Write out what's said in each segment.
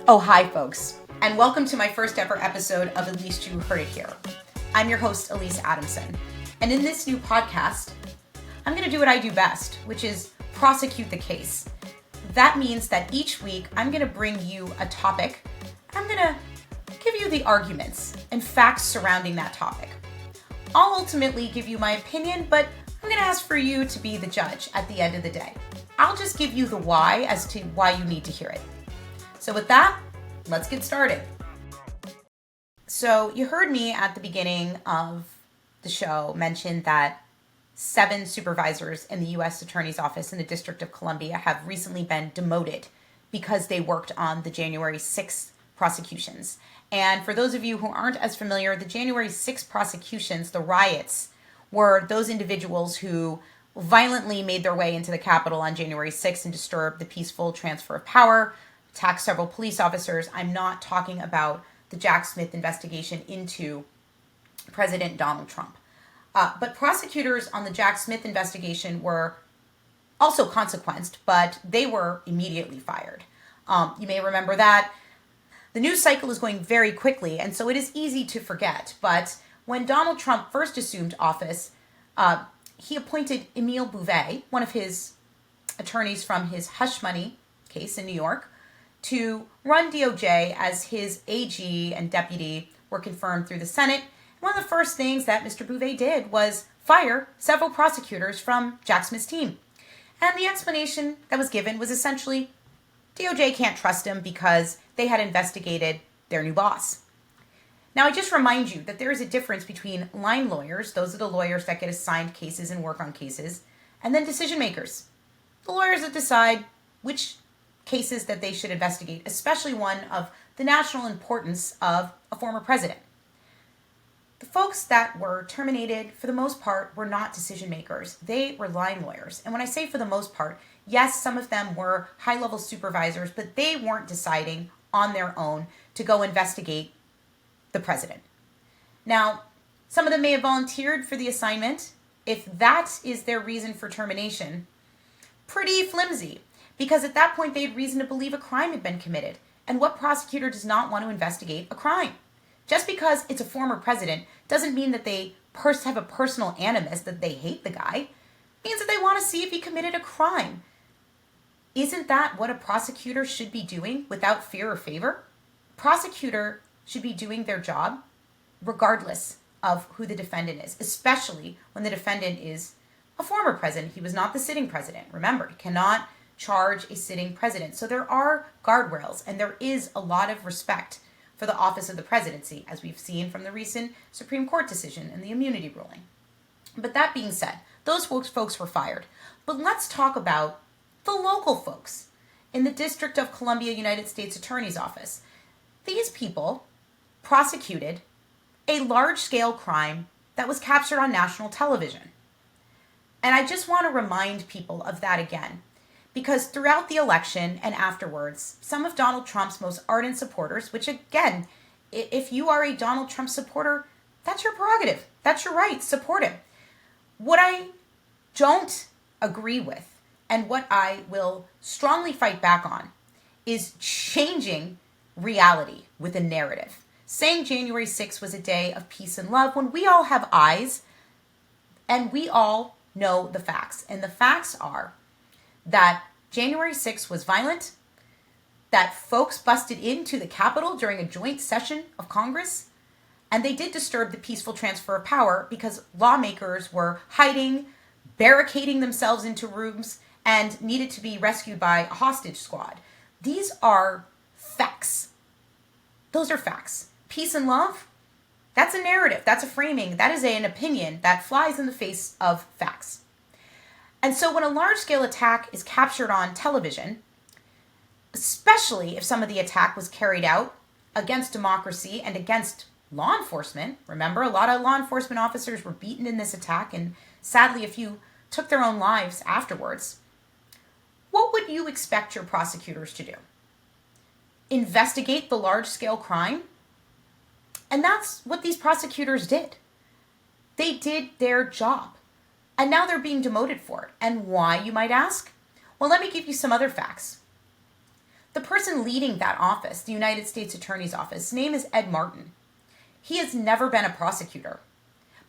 Oh, hi, folks, and welcome to my first ever episode of At Least You Heard It Here. I'm your host, Alyse Adamson, and in this new podcast, I'm going to do what I do best, which is prosecute the case. That means that each week, I'm going to bring you a topic. I'm going to give you the arguments and facts surrounding that topic. I'll ultimately give you my opinion, but I'm going to ask for you to be the judge at the end of the day. I'll just give you the why as to why you need to hear it. So with that, let's get started. So you heard me at the beginning of the show mention that 7 supervisors in the U.S. Attorney's Office in the District of Columbia have recently been demoted because they worked on the January 6th prosecutions. And for those of you who aren't as familiar, the January 6th prosecutions, the riots, were those individuals who violently made their way into the Capitol on January 6th and disturbed the peaceful transfer of power, attacked several police officers. I'm not talking about the Jack Smith investigation into President Donald Trump. But prosecutors on the Jack Smith investigation were also consequenced, but they were immediately fired. You may remember that. The news cycle is going very quickly, and so it is easy to forget. But when Donald Trump first assumed office, he appointed Emile Bouvet, one of his attorneys from his hush money case in New York, to run DOJ as his AG and deputy were confirmed through the Senate. One of the first things that Mr. Bouvet did was fire several prosecutors from Jack Smith's team. And the explanation that was given was essentially DOJ can't trust him because they had investigated their new boss. Now, I just remind you that there is a difference between line lawyers, those are the lawyers that get assigned cases and work on cases, and then decision makers, the lawyers that decide which cases that they should investigate, especially one of the national importance of a former president. The folks that were terminated, for the most part, were not decision makers. They were line lawyers. And when I say for the most part, yes, some of them were high-level supervisors, but they weren't deciding on their own to go investigate the president. Now, some of them may have volunteered for the assignment. If that is their reason for termination, pretty flimsy, because at that point they had reason to believe a crime had been committed. And what prosecutor does not want to investigate a crime? Just because it's a former president doesn't mean that they have a personal animus, that they hate the guy. It means that they want to see if he committed a crime. Isn't that what a prosecutor should be doing without fear or favor? Prosecutor should be doing their job regardless of who the defendant is, especially when the defendant is a former president. He was not the sitting president. Remember, he cannot charge a sitting president. So there are guardrails, and there is a lot of respect for the office of the presidency, as we've seen from the recent Supreme Court decision and the immunity ruling. But that being said, those folks were fired. But let's talk about the local folks in the District of Columbia United States Attorney's Office. These people prosecuted a large-scale crime that was captured on national television. And I just want to remind people of that again, because throughout the election and afterwards, some of Donald Trump's most ardent supporters, which again, if you are a Donald Trump supporter, that's your prerogative. That's your right. Support him. What I don't agree with and what I will strongly fight back on is changing reality with a narrative. Saying January 6th was a day of peace and love when we all have eyes and we all know the facts. And the facts are that January 6th was violent, that folks busted into the Capitol during a joint session of Congress, and they did disturb the peaceful transfer of power because lawmakers were hiding, barricading themselves into rooms, and needed to be rescued by a hostage squad. These are facts. Those are facts. Peace and love, that's a narrative, that's a framing, that is an opinion that flies in the face of facts. And so when a large-scale attack is captured on television, especially if some of the attack was carried out against democracy and against law enforcement, remember, a lot of law enforcement officers were beaten in this attack, and sadly a few took their own lives afterwards, what would you expect your prosecutors to do? Investigate the large-scale crime? And that's what these prosecutors did. They did their job. And now they're being demoted for it. And why, you might ask? Well, let me give you some other facts. The person leading that office, the United States Attorney's Office, his name is Ed Martin. He has never been a prosecutor.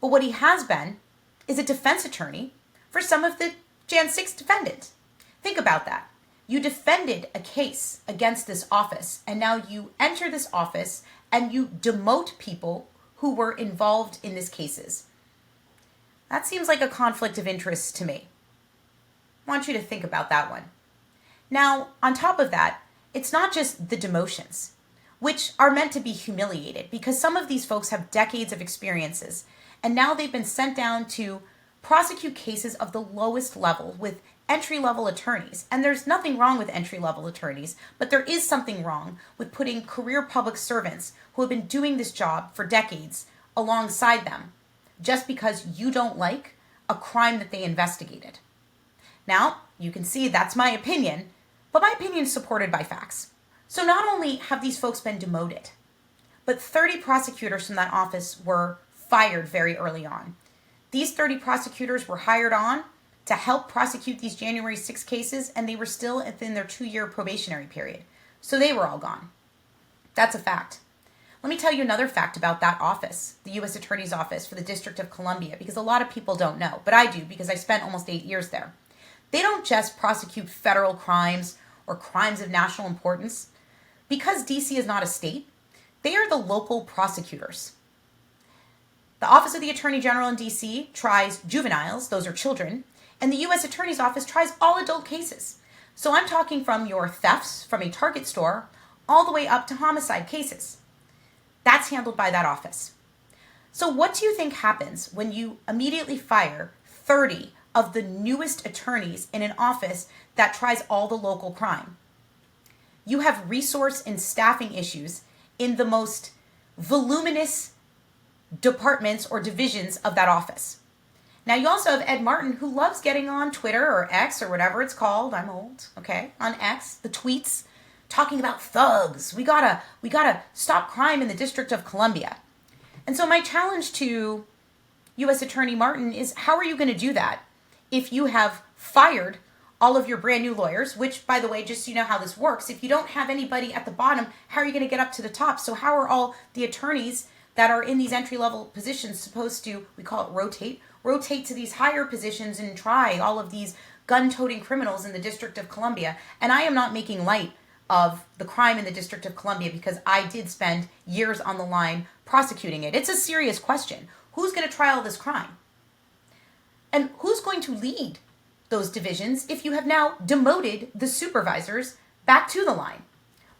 But what he has been is a defense attorney for some of the Jan 6 defendants. Think about that. You defended a case against this office, and now you enter this office and you demote people who were involved in these cases. That seems like a conflict of interest to me. I want you to think about that one. Now, on top of that, it's not just the demotions, which are meant to be humiliated because some of these folks have decades of experiences, and now they've been sent down to prosecute cases of the lowest level with entry-level attorneys. And there's nothing wrong with entry-level attorneys, but there is something wrong with putting career public servants who have been doing this job for decades alongside them just because you don't like a crime that they investigated. Now, you can see that's my opinion, but my opinion is supported by facts. So not only have these folks been demoted, but 30 prosecutors from that office were fired very early on. These 30 prosecutors were hired on to help prosecute these January 6 cases, and they were still within their 2-year probationary period. So they were all gone. That's a fact. Let me tell you another fact about that office, the U.S. Attorney's Office for the District of Columbia, because a lot of people don't know, but I do because I spent almost 8 years there. They don't just prosecute federal crimes or crimes of national importance. Because D.C. is not a state, they are the local prosecutors. The Office of the Attorney General in D.C. tries juveniles, those are children, and the U.S. Attorney's Office tries all adult cases. So I'm talking from your thefts from a Target store all the way up to homicide cases. That's handled by that office. So what do you think happens when you immediately fire 30 of the newest attorneys in an office that tries all the local crime? You have resource and staffing issues in the most voluminous departments or divisions of that office. Now you also have Ed Martin, who loves getting on Twitter or X or whatever it's called. I'm old, okay? On X, the tweets, talking about thugs. We gotta stop crime in the District of Columbia. And so my challenge to U.S. Attorney Martin is, how are you going to do that if you have fired all of your brand new lawyers, which, by the way, just so you know how this works, if you don't have anybody at the bottom, how are you going to get up to the top? So how are all the attorneys that are in these entry-level positions supposed to, we call it rotate to these higher positions and try all of these gun-toting criminals in the District of Columbia? And I am not making light of the crime in the District of Columbia because I did spend years on the line prosecuting it. It's a serious question. Who's going to try all this crime? And who's going to lead those divisions if you have now demoted the supervisors back to the line?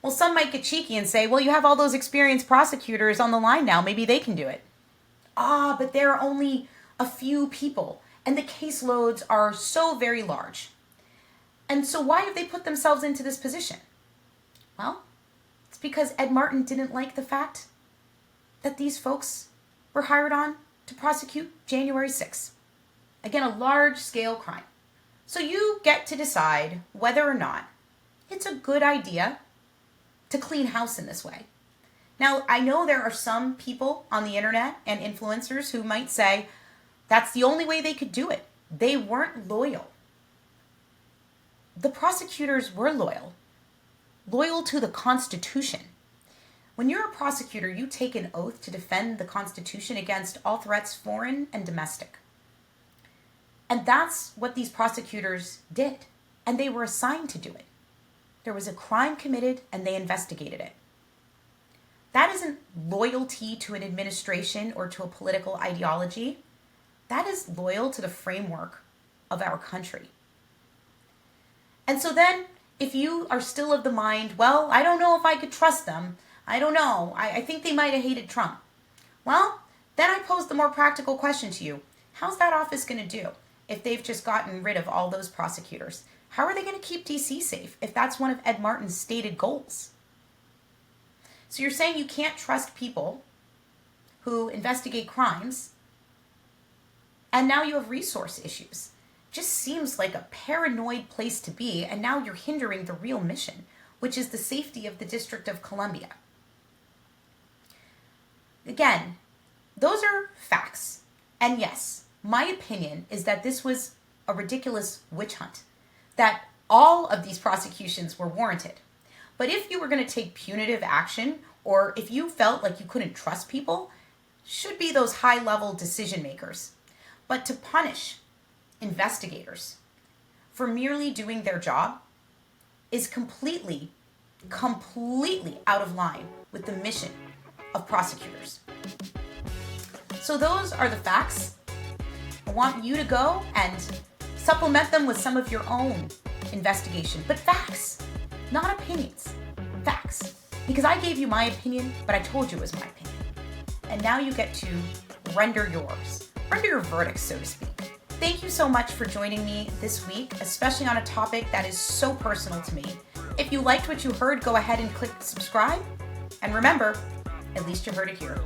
Well, some might get cheeky and say, well, you have all those experienced prosecutors on the line now. Maybe they can do it. But there are only a few people, and the caseloads are so very large. And so why have they put themselves into this position? Well, it's because Ed Martin didn't like the fact that these folks were hired on to prosecute January 6th. Again, a large-scale crime. So you get to decide whether or not it's a good idea to clean house in this way. Now, I know there are some people on the internet and influencers who might say that's the only way they could do it. They weren't loyal. The prosecutors were loyal to the Constitution. When you're a prosecutor, you take an oath to defend the Constitution against all threats, foreign and domestic. And that's what these prosecutors did. And they were assigned to do it. There was a crime committed and they investigated it. That isn't loyalty to an administration or to a political ideology. That is loyal to the framework of our country. And so then, if you are still of the mind, well, I don't know if I could trust them. I don't know. I think they might have hated Trump. Well, then I pose the more practical question to you. How's that office going to do if they've just gotten rid of all those prosecutors? How are they going to keep D.C. safe if that's one of Ed Martin's stated goals? So you're saying you can't trust people who investigate crimes, and now you have resource issues. Just seems like a paranoid place to be, and now you're hindering the real mission, which is the safety of the District of Columbia. Again, those are facts. And yes, my opinion is that this was a ridiculous witch hunt, that all of these prosecutions were warranted. But if you were going to take punitive action, or if you felt like you couldn't trust people, should be those high-level decision makers. But to punish investigators for merely doing their job is completely out of line with the mission of prosecutors. So those are the facts. I want you to go and supplement them with some of your own investigation, but facts, not opinions, facts. Because I gave you my opinion, but I told you it was my opinion. And now you get to render yours, render your verdict, so to speak. Thank you so much for joining me this week, especially on a topic that is so personal to me. If you liked what you heard, go ahead and click subscribe. And remember, at least you heard it here.